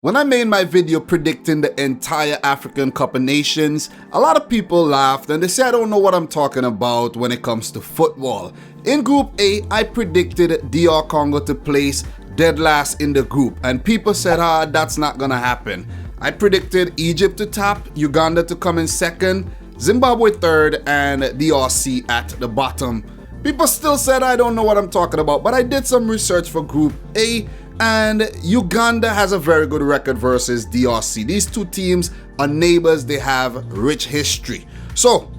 When I made my video predicting the entire African Cup of Nations, a lot of people laughed and they said I don't know what I'm talking about when it comes to football. In Group A, I predicted DR Congo to place dead last in the group, and people said, that's not gonna happen. I predicted Egypt to top, Uganda to come in second, Zimbabwe third, and DRC at the bottom. People still said I don't know what I'm talking about, but I did some research for Group A, and Uganda has a very good record versus DRC. These two teams are neighbors, they have rich history. So,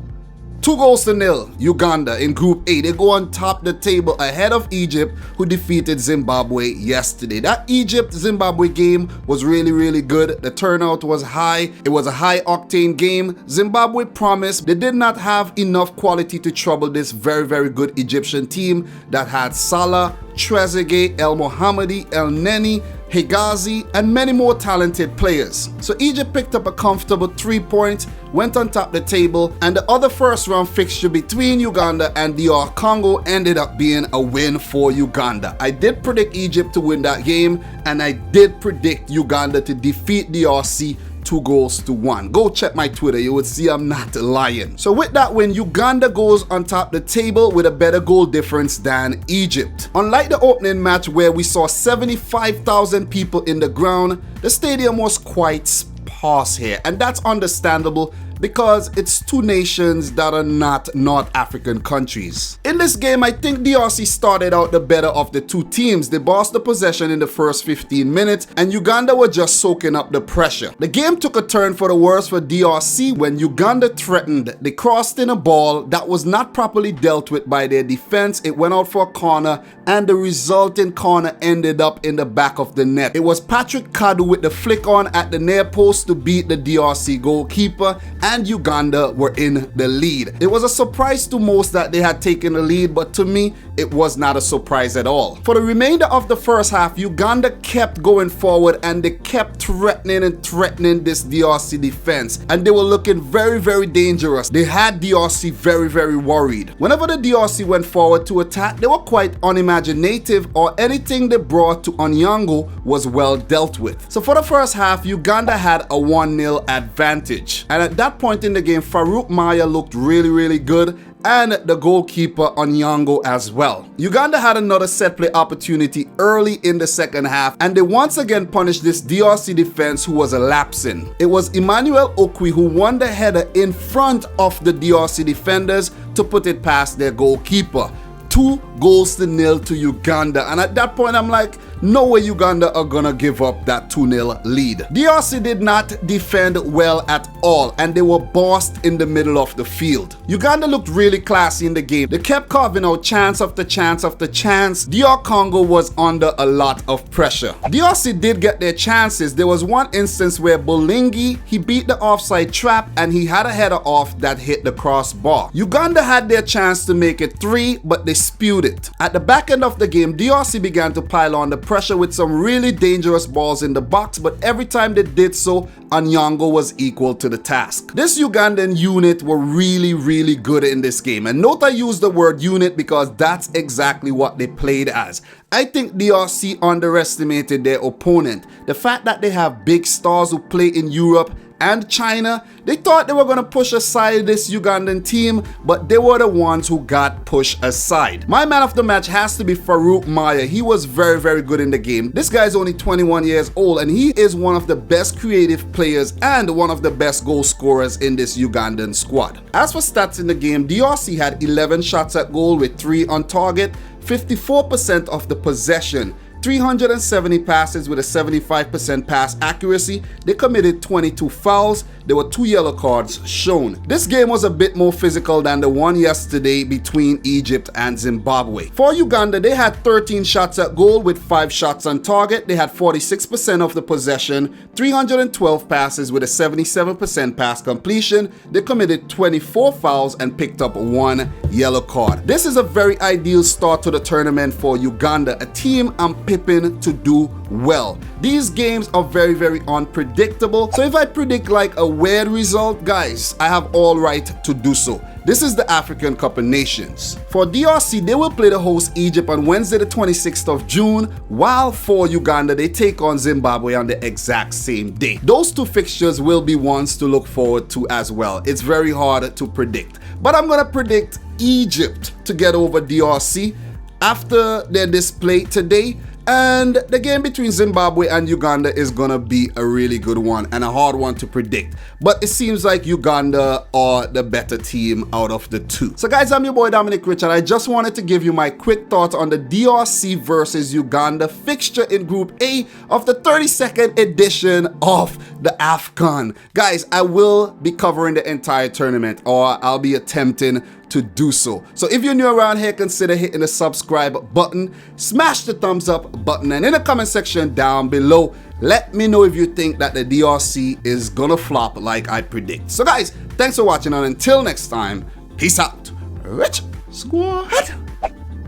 2-0 Uganda in Group A. They go on top the table ahead of Egypt, who defeated Zimbabwe yesterday. That Egypt-Zimbabwe game was really good. The turnout was high. It was a high-octane game. Zimbabwe promised. They did not have enough quality to trouble this very good Egyptian team that had Salah, Trezeguet, El Mohammadi, El Neni, Hegazi, and many more talented players. So Egypt picked up a comfortable 3 points, went on top the table, and the other first round fixture between Uganda and DR Congo ended up being a win for Uganda. I did predict Egypt to win that game, and I did predict Uganda to defeat DRC 2-1. Go check my Twitter, you would see I'm not lying. So with that win, Uganda goes on top the table with a better goal difference than Egypt. Unlike the opening match where we saw 75,000 people in the ground, the stadium was quite sparse here, and that's understandable because it's two nations that are not North African countries. In this game, I think DRC started out the better of the two teams. They bossed the possession in the first 15 minutes, and Uganda were just soaking up the pressure. The game took a turn for the worse for DRC when Uganda threatened. They crossed in a ball that was not properly dealt with by their defense. It went out for a corner, and the resulting corner ended up in the back of the net. It was Patrick Kadu with the flick on at the near post to beat the DRC goalkeeper, and Uganda were in the lead. It was a surprise to most that they had taken the lead, but to me, it was not a surprise at all. For the remainder of the first half, Uganda kept going forward and they kept threatening this DRC defense, and they were looking very dangerous. They had DRC very worried. Whenever the DRC went forward to attack, they were quite unimaginative, or anything they brought to Onyango was well dealt with. So for the first half, Uganda had a 1-0 advantage, and at that point in the game, Farouk Maya looked really good, and the goalkeeper Onyango as well. Uganda had another set play opportunity early in the second half, and they once again punished this DRC defense who was lapsing. It was Emmanuel Okwi who won the header in front of the DRC defenders to put it past their goalkeeper. 2-0 to Uganda, and at that point I'm like, no way Uganda are gonna give up that 2-0 lead. DRC did not defend well at all, and they were bossed in the middle of the field. Uganda looked really classy in the game. They kept carving out chance after chance after chance. DR Congo was under a lot of pressure. DRC did get their chances. There was one instance where Bolingi, he beat the offside trap and he had a header off that hit the crossbar. Uganda had their chance to make it 3, but they spewed it. At the back end of the game, DRC began to pile on the pressure with some really dangerous balls in the box, but every time they did so, Onyango was equal to the task. This Ugandan unit were really good in this game, and note I use the word unit because that's exactly what they played as. I think DRC underestimated their opponent. The fact that they have big stars who play in Europe and China, they thought they were going to push aside this Ugandan team, but they were the ones who got pushed aside. My man of the match has to be Farouk Maya. He was very good in the game. This guy is only 21 years old, and he is one of the best creative players and one of the best goal scorers in this Ugandan squad. As for stats in the game, DRC had 11 shots at goal with 3 on target, 54% of the possession, 370 passes with a 75% pass accuracy. They committed 22 fouls. There were 2 yellow cards shown. This game was a bit more physical than the one yesterday between Egypt and Zimbabwe. For Uganda, they had 13 shots at goal with 5 shots on target. They had 46% of the possession, 312 passes with a 77% pass completion. They committed 24 fouls and picked up 1 yellow card. This is a very ideal start to the tournament for Uganda, a team I'm pipping to do well. These games are very unpredictable, so if I predict like a weird result, guys, I have all right to do so. This is the African Cup of Nations. For DRC, they will play the host Egypt on Wednesday the 26th of June, while for Uganda, they take on Zimbabwe on the exact same day. Those two fixtures will be ones to look forward to as well. It's very hard to predict, but I'm gonna predict Egypt to get over DRC after their display today. And the game between Zimbabwe and Uganda is gonna be a really good one and a hard one to predict. But it seems like Uganda are the better team out of the two. So guys, I'm your boy Dominic Rich, and I just wanted to give you my quick thoughts on the DRC versus Uganda fixture in Group A of the 32nd edition of the AFCON. Guys, I will be covering the entire tournament, or I'll be attempting to do so. So if you're new around here, consider hitting the subscribe button, smash the thumbs up button, and in the comment section down below, let me know if you think that the DRC is gonna flop like I predict. So guys, thanks for watching, and until next time, peace out. Rich Squad.